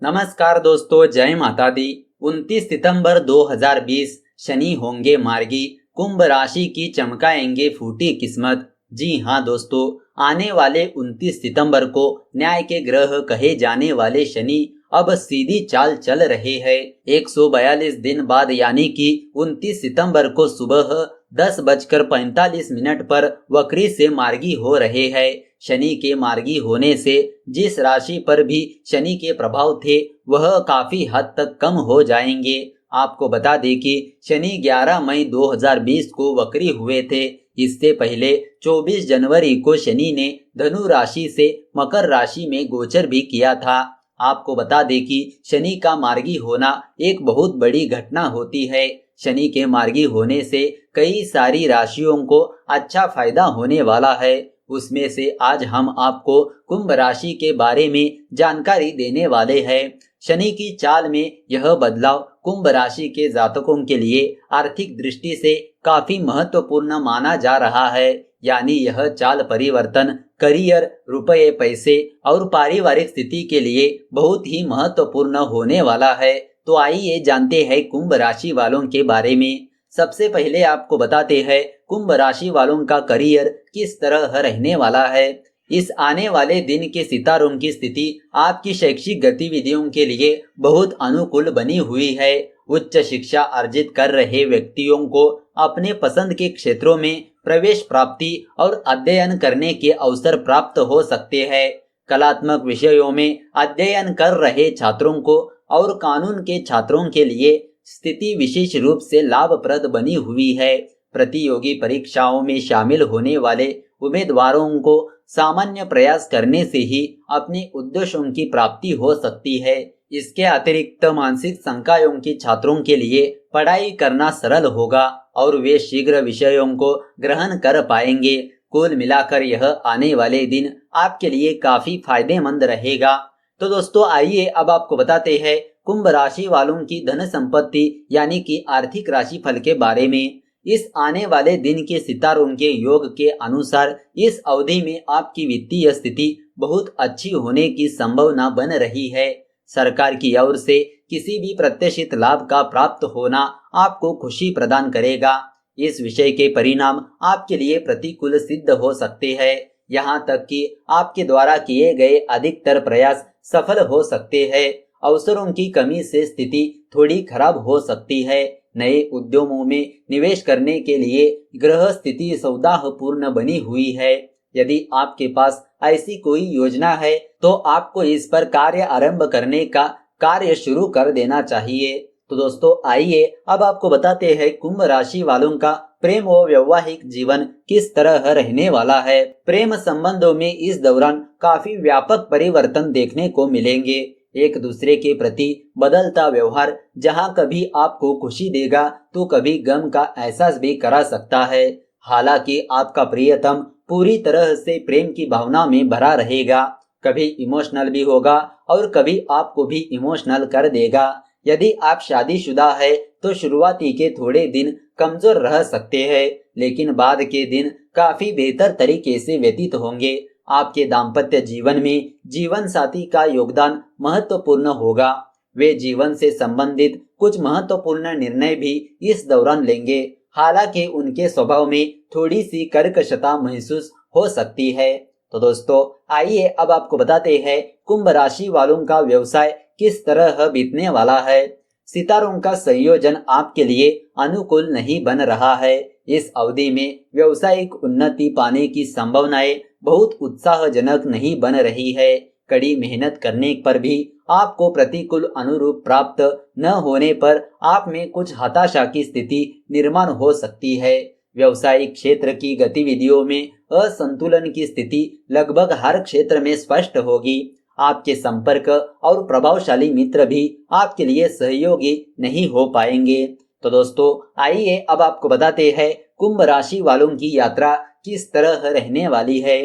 नमस्कार दोस्तों, जय माता दी। 29 सितंबर 2020 शनि होंगे मार्गी, कुंभ राशि की चमकाएंगे फूटी किस्मत। जी हाँ दोस्तों, आने वाले 29 सितंबर को न्याय के ग्रह कहे जाने वाले शनि अब सीधी चाल चल रहे हैं। 142 दिन बाद यानी कि 29 सितंबर को सुबह 10:45 पर वक्री से मार्गी हो रहे हैं। शनि के मार्गी होने से जिस राशि पर भी शनि के प्रभाव थे वह काफी हद तक कम हो जाएंगे। आपको बता दें कि शनि 11 मई 2020 को वक्री हुए थे। इससे पहले 24 जनवरी को शनि ने धनु राशि से मकर राशि में गोचर भी किया था। आपको बता दें कि शनि का मार्गी होना एक बहुत बड़ी घटना होती है। शनि के मार्गी होने से कई सारी राशियों को अच्छा फायदा होने वाला है। उसमें से आज हम आपको कुंभ राशि के बारे में जानकारी देने वाले हैं। शनि की चाल में यह बदलाव कुंभ राशि के जातकों के लिए आर्थिक दृष्टि से काफी महत्वपूर्ण माना जा रहा है। यानी यह चाल परिवर्तन करियर, रुपये, पैसे और पारिवारिक स्थिति के लिए बहुत ही महत्वपूर्ण होने वाला है। तो आइए जानते हैं कुंभ राशि वालों के बारे में। सबसे पहले आपको बताते हैं कुंभ राशि वालों का करियर किस तरह रहने वाला है। इस आने वाले दिन के सितारों की स्थिति आपकी शैक्षिक गतिविधियों के लिए बहुत अनुकूल बनी हुई है। उच्च शिक्षा अर्जित कर रहे व्यक्तियों को अपने पसंद के क्षेत्रों में प्रवेश प्राप्ति और अध्ययन करने के अवसर प्राप्त हो सकते हैं। कलात्मक विषयों में अध्ययन कर रहे छात्रों को और कानून के छात्रों के लिए स्थिति विशेष रूप से लाभप्रद बनी हुई है। प्रतियोगी परीक्षाओं में शामिल होने वाले उम्मीदवारों को सामान्य प्रयास करने से ही अपने उद्देश्यों की प्राप्ति हो सकती है। इसके अतिरिक्त मानसिक संकायों के छात्रों के लिए पढ़ाई करना सरल होगा और वे शीघ्र विषयों को ग्रहण कर पाएंगे। कुल मिलाकर यह आने वाले दिन आपके लिए काफी फायदेमंद रहेगा। तो दोस्तों आइए अब आपको बताते हैं कुंभ राशि वालों की धन संपत्ति यानी कि आर्थिक राशि फल के बारे में। इस आने वाले दिन के सितारों के योग के अनुसार इस अवधि में आपकी वित्तीय स्थिति बहुत अच्छी होने की संभावना बन रही है। सरकार की ओर से किसी भी प्रत्याशित लाभ का प्राप्त होना आपको खुशी प्रदान करेगा। इस विषय के परिणाम आपके लिए प्रतिकूल सिद्ध हो सकते हैं। यहाँ तक कि आपके द्वारा किए गए अधिकतर प्रयास सफल हो सकते हैं। अवसरों की कमी से स्थिति थोड़ी खराब हो सकती है। नए उद्यमों में निवेश करने के लिए ग्रह स्थिति सौहार्दपूर्ण बनी हुई है। यदि आपके पास ऐसी कोई योजना है तो आपको इस पर कार्य आरंभ करने का कार्य शुरू कर देना चाहिए। तो दोस्तों आइए अब आपको बताते हैं कुंभ राशि वालों का प्रेम और वैवाहिक जीवन किस तरह रहने वाला है। प्रेम संबंधों में इस दौरान काफी व्यापक परिवर्तन देखने को मिलेंगे। एक दूसरे के प्रति बदलता व्यवहार जहां कभी आपको खुशी देगा तो कभी गम का एहसास भी करा सकता है। हालांकि आपका प्रियतम पूरी तरह से प्रेम की भावना में भरा रहेगा। कभी इमोशनल भी होगा और कभी आपको भी इमोशनल कर देगा। यदि आप शादीशुदा है तो शुरुआती के थोड़े दिन कमजोर रह सकते हैं, लेकिन बाद के दिन काफी बेहतर तरीके से व्यतीत होंगे। आपके दाम्पत्य जीवन में जीवन साथी का योगदान महत्वपूर्ण होगा। वे जीवन से संबंधित कुछ महत्वपूर्ण निर्णय भी इस दौरान लेंगे। हालांकि उनके स्वभाव में थोड़ी सी कर्कशता महसूस हो सकती है। तो दोस्तों आइए अब आपको बताते हैं कुंभ राशि वालों का व्यवसाय किस तरह बीतने वाला है। सितारों का संयोजन आपके लिए अनुकूल नहीं बन रहा है। इस अवधि में व्यवसायिक उन्नति पाने की संभावनाएं बहुत उत्साहजनक नहीं बन रही है। कड़ी मेहनत करने पर भी आपको प्रतिकूल अनुरूप प्राप्त न होने पर आप में कुछ हताशा की स्थिति निर्माण हो सकती है। व्यवसायिक क्षेत्र की गतिविधियों में असंतुलन की स्थिति लगभग हर क्षेत्र में स्पष्ट होगी। आपके संपर्क और प्रभावशाली मित्र भी आपके लिए सहयोगी नहीं हो पाएंगे। तो दोस्तों आइए अब आपको बताते हैं कुंभ राशि वालों की यात्रा किस तरह रहने वाली है।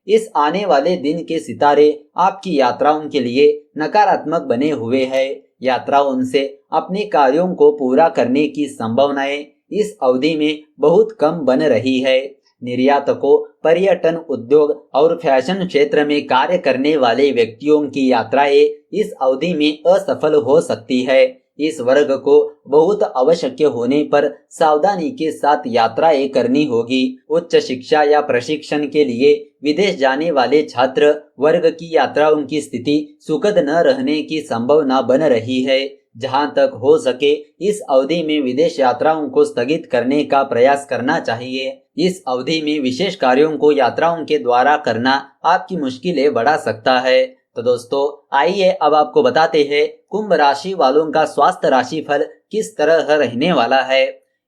इस आने वाले दिन के सितारे आपकी यात्राओं के लिए नकारात्मक बने हुए हैं। यात्राओं से अपने कार्यों को पूरा करने की संभावनाएं इस अवधि में बहुत कम बन रही है। निर्यातकों, पर्यटन उद्योग और फैशन क्षेत्र में कार्य करने वाले व्यक्तियों की यात्राएं इस अवधि में असफल हो सकती है। इस वर्ग को बहुत आवश्यक होने पर सावधानी के साथ यात्राएं करनी होगी। उच्च शिक्षा या प्रशिक्षण के लिए विदेश जाने वाले छात्र वर्ग की यात्राओं की स्थिति सुखद न रहने की संभावना बन रही है। जहां तक हो सके इस अवधि में विदेश यात्राओं को स्थगित करने का प्रयास करना चाहिए। इस अवधि में विशेष कार्यों को यात्राओं के द्वारा करना आपकी मुश्किलें बढ़ा सकता है। तो दोस्तों आइए अब आपको बताते हैं कुंभ राशि वालों का स्वास्थ्य राशि फल किस तरह रहने वाला है।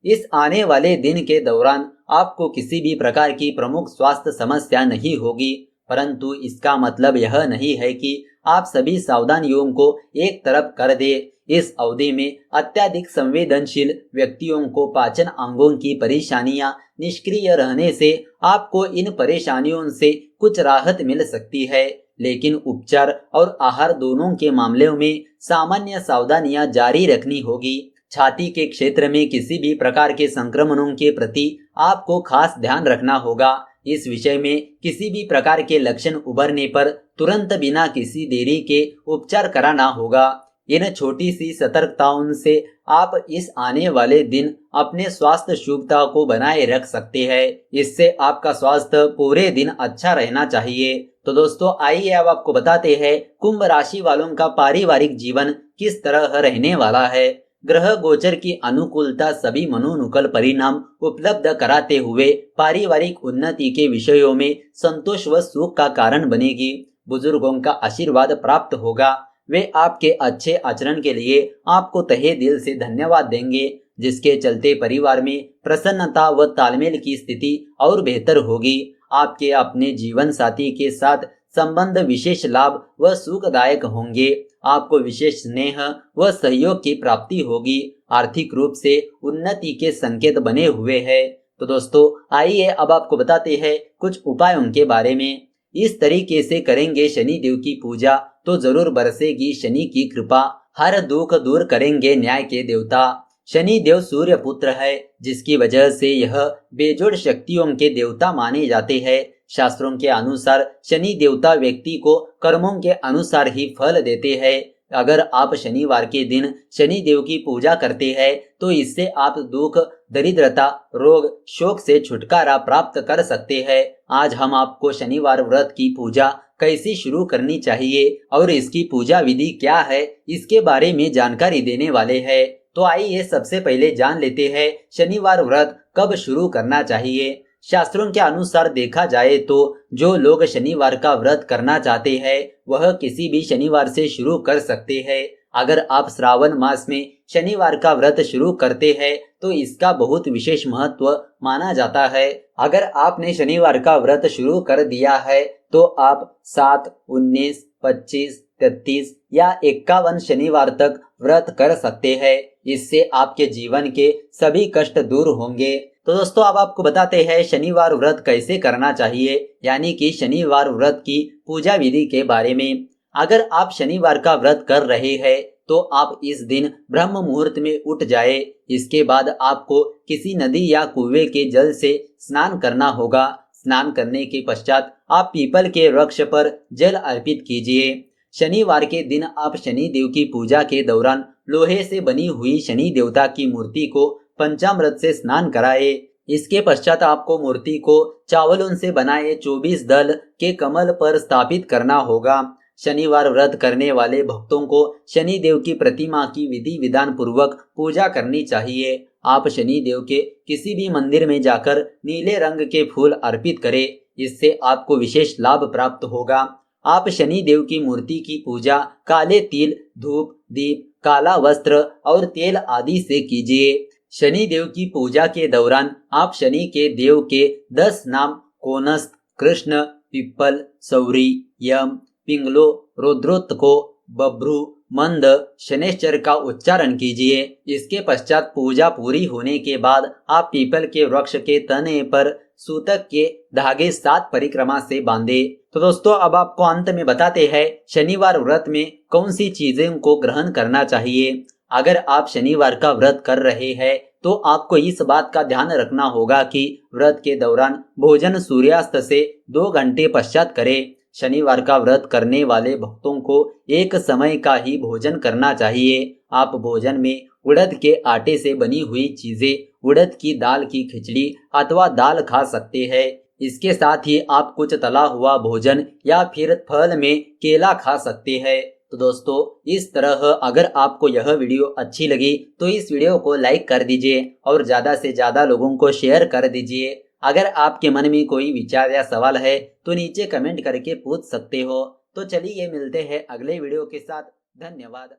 इस आने वाले दिन के दौरान आपको किसी भी प्रकार की प्रमुख स्वास्थ्य समस्या नहीं होगी, परंतु इसका मतलब यह नहीं है कि आप सभी सावधानियों को एक तरफ कर दें। इस अवधि में अत्यधिक संवेदनशील व्यक्तियों को पाचन अंगों की परेशानियां निष्क्रिय रहने से आपको इन परेशानियों से कुछ राहत मिल सकती है, लेकिन उपचार और आहार दोनों के मामलों में सामान्य सावधानियां जारी रखनी होगी। छाती के क्षेत्र में किसी भी प्रकार के संक्रमणों के प्रति आपको खास ध्यान रखना होगा। इस विषय में किसी भी प्रकार के लक्षण उभरने पर तुरंत बिना किसी देरी के उपचार कराना होगा। इन छोटी सी सतर्कताओं से आप इस आने वाले दिन अपने स्वास्थ्य शुभता को बनाए रख सकते हैं। इससे आपका स्वास्थ्य पूरे दिन अच्छा रहना चाहिए। तो दोस्तों आइए अब आपको बताते हैं कुंभ राशि वालों का पारिवारिक जीवन किस तरह रहने वाला है। ग्रह गोचर की अनुकूलता सभी मनोनुकूल परिणाम उपलब्ध कराते हुए पारिवारिक उन्नति के विषयों में संतोष व सुख का कारण बनेगी। बुजुर्गों का आशीर्वाद प्राप्त होगा। वे आपके अच्छे आचरण के लिए आपको तहे दिल से धन्यवाद देंगे, जिसके चलते परिवार में प्रसन्नता व तालमेल की स्थिति और बेहतर होगी। आपके अपने जीवन साथी के साथ संबंध विशेष लाभ व सुखदायक होंगे। आपको विशेष स्नेह व सहयोग की प्राप्ति होगी। आर्थिक रूप से उन्नति के संकेत बने हुए हैं। तो दोस्तों आइए अब आपको बताते हैं कुछ उपायों के बारे में। इस तरीके से करेंगे शनि देव की पूजा तो जरूर बरसेगी शनि की कृपा। हर दुख दूर करेंगे न्याय के देवता। शनि देव सूर्य पुत्र है, जिसकी वजह से यह बेजोड़ शक्तियों के देवता माने जाते हैं। शास्त्रों के अनुसार शनि देवता व्यक्ति को कर्मों के अनुसार ही फल देते हैं। अगर आप शनिवार के दिन शनि देव की पूजा करते हैं तो इससे आप दुख, दरिद्रता, रोग, शोक से छुटकारा प्राप्त कर सकते हैं। आज हम आपको शनिवार व्रत की पूजा कैसे शुरू करनी चाहिए और इसकी पूजा विधि क्या है, इसके बारे में जानकारी देने वाले हैं। तो आइए सबसे पहले जान लेते हैं शनिवार व्रत कब शुरू करना चाहिए। शास्त्रों के अनुसार देखा जाए तो जो लोग शनिवार का व्रत करना चाहते हैं वह किसी भी शनिवार से शुरू कर सकते हैं। अगर आप श्रावण मास में शनिवार का व्रत शुरू करते हैं तो इसका बहुत विशेष महत्व माना जाता है। अगर आपने शनिवार का व्रत शुरू कर दिया है तो आप 7, 19, 25, 33 या 51 शनिवार तक व्रत कर सकते हैं। इससे आपके जीवन के सभी कष्ट दूर होंगे। तो दोस्तों अब आपको बताते हैं शनिवार व्रत कैसे करना चाहिए, यानी कि शनिवार व्रत की पूजा विधि के बारे में। अगर आप शनिवार का व्रत कर रहे हैं तो आप इस दिन ब्रह्म मुहूर्त में उठ जाए। इसके बाद आपको किसी नदी या कुएं के जल से स्नान करना होगा। स्नान करने के पश्चात आप पीपल के वृक्ष पर जल अर्पित कीजिए। शनिवार के दिन आप शनि देव की पूजा के दौरान लोहे से बनी हुई शनि देवता की मूर्ति को पंचामृत से स्नान कराए। इसके पश्चात आपको मूर्ति को चावलों से बनाए 24 दल के कमल पर स्थापित करना होगा। शनिवार व्रत करने वाले भक्तों को शनि देव की प्रतिमा की विधि विधान पूर्वक पूजा करनी चाहिए। आप शनि देव के किसी भी मंदिर में जाकर नीले रंग के फूल अर्पित करें, इससे आपको विशेष लाभ प्राप्त होगा। आप शनि देव की मूर्ति की पूजा काले तिल, धूप, दीप, काला वस्त्र और तेल आदि से कीजिए। शनि देव की पूजा के दौरान आप शनि के देव के 10 नाम कोनस्त, कृष्ण, पिप्पल, सौरी, यम, पिंगलो, रुद्रोत्को, बभ्रू, मंद, शनेश्चर का उच्चारण कीजिए। इसके पश्चात पूजा पूरी होने के बाद आप पीपल के वृक्ष के तने पर सूतक के धागे 7 परिक्रमा से बांधे। तो दोस्तों अब आपको अंत में बताते हैं शनिवार व्रत में कौन सी चीजें को ग्रहण करना चाहिए। अगर आप शनिवार का व्रत कर रहे हैं तो आपको इस बात का ध्यान रखना होगा कि व्रत के दौरान भोजन सूर्यास्त से 2 घंटे पश्चात करें। शनिवार का व्रत करने वाले भक्तों को एक समय का ही भोजन करना चाहिए। आप भोजन में उड़द के आटे से बनी हुई चीजें, उड़द की दाल की खिचड़ी अथवा दाल खा सकते हैं। इसके साथ ही आप कुछ तला हुआ भोजन या फिर फल में केला खा सकते हैं। तो दोस्तों, इस तरह अगर आपको यह वीडियो अच्छी लगी तो इस वीडियो को लाइक कर दीजिए और ज़्यादा से ज़्यादा लोगों को शेयर कर दीजिए। अगर आपके मन में कोई विचार या सवाल है तो नीचे कमेंट करके पूछ सकते हो। तो चलिए मिलते हैं अगले वीडियो के साथ। धन्यवाद।